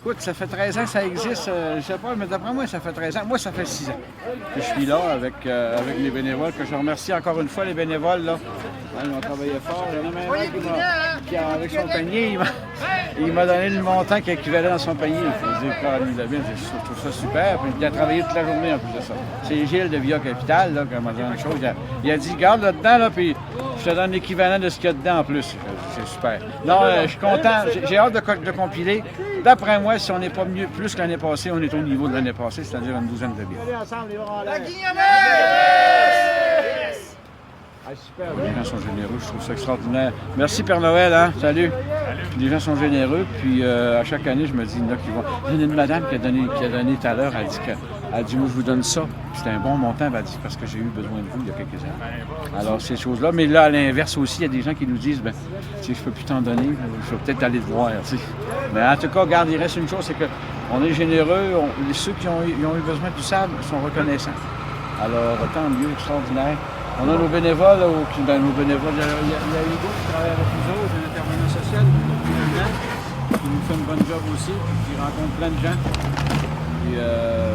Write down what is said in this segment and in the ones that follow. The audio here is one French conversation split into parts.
Écoute, ça fait 13 ans que ça existe. Je sais pas, mais d'après moi, ça fait 13 ans. Moi, ça fait 6 ans que je suis là avec les bénévoles, que je remercie encore une fois les bénévoles. Là. Ils ont travaillé fort. Il y en a même un qui avec son panier, il m'a donné le montant qui équivalait dans son panier. Je trouve ça super. Puis il a travaillé toute la journée en plus de ça. C'est Gilles de Via Capital, là, qui m'a dit une chose. Il a dit, garde là-dedans, là, puis je te donne l'équivalent de ce qu'il y a dedans en plus. C'est super. Non, je suis content. J'ai hâte de compiler. D'après moi, si on n'est pas mieux plus que l'année passée, on est au niveau de l'année passée, c'est-à-dire une douzaine de bières. La Guignolée! Ah, super, les gens sont généreux, je trouve ça extraordinaire. Merci Père Noël, hein? Salut. Puis les gens sont généreux, puis à chaque année, je me dis, il y en a qui vont. Il y a une madame qui a donné tout à l'heure, elle dit, moi je vous donne ça. C'était un bon montant, elle dit, parce que j'ai eu besoin de vous il y a quelques années. Alors ces choses-là, mais là, à l'inverse aussi, il y a des gens qui nous disent, ben, tu sais, je peux plus t'en donner, je vais peut-être aller te voir, tu sais. Mais en tout cas, regarde, il reste une chose, c'est qu'on est généreux, ceux qui ont eu besoin du sable sont reconnaissants. Alors, tant mieux, extraordinaire. On a nos bénévoles, nos bénévoles, il y a Hugo qui travaille avec nous autres, un intervenant social depuis un an, qui nous fait une bonne job aussi, qui rencontre plein de gens. Et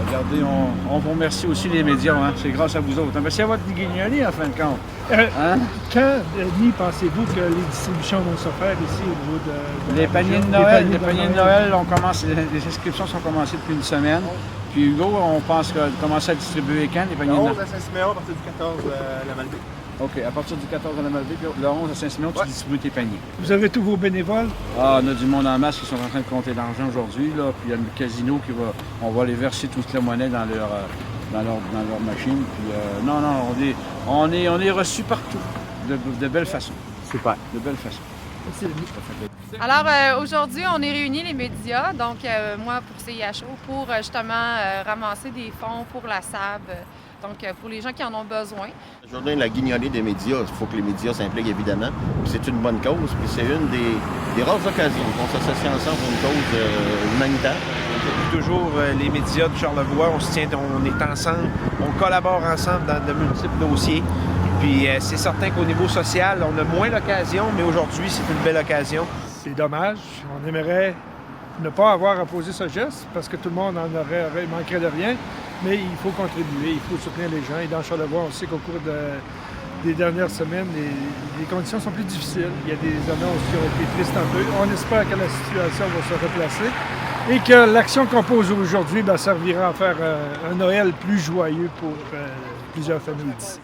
regardez, on vous remercie aussi les médias, hein? C'est grâce à vous autres. Merci à votre guignolée en fin de compte. Hein? Quand, Denis, pensez-vous que les distributions vont se faire ici au niveau de les paniers de Noël? Les paniers de Noël, les inscriptions sont commencées depuis une semaine. Puis Hugo, on pense commencer à distribuer quand les paniers de Noël? Le 11 à Saint-Siméon, à partir du 14 à la Malbaie. OK, à partir du 14 à la Malbaie, puis le 11 à Saint-Siméon, tu distribues tes paniers. Vous avez tous vos bénévoles? Ah, on a du monde en masse qui sont en train de compter l'argent aujourd'hui, là. Puis il y a le casino on va les verser toute la monnaie dans leur machine. Puis non, on est reçus partout, de belle façon. Super. De belle façon. Alors aujourd'hui, on est réunis les médias, donc moi pour CIHO, pour justement ramasser des fonds pour la SAB, donc pour les gens qui en ont besoin. La journée de la guignolée des médias, il faut que les médias s'impliquent évidemment. C'est une bonne cause, puis c'est une des rares occasions qu'on s'associe ensemble pour une cause humanitaire. Toujours les médias de Charlevoix, on se tient, on est ensemble, on collabore ensemble dans de multiples dossiers. Puis c'est certain qu'au niveau social, on a moins l'occasion, mais aujourd'hui, c'est une belle occasion. C'est dommage. On aimerait ne pas avoir à poser ce geste parce que tout le monde manquerait de rien. Mais il faut contribuer, il faut soutenir les gens. Et dans Charlevoix, on sait qu'au cours des dernières semaines, les conditions sont plus difficiles. Il y a des annonces qui ont été tristes un peu. On espère que la situation va se replacer et que l'action qu'on pose aujourd'hui servira à faire un Noël plus joyeux pour plusieurs familles d'ici.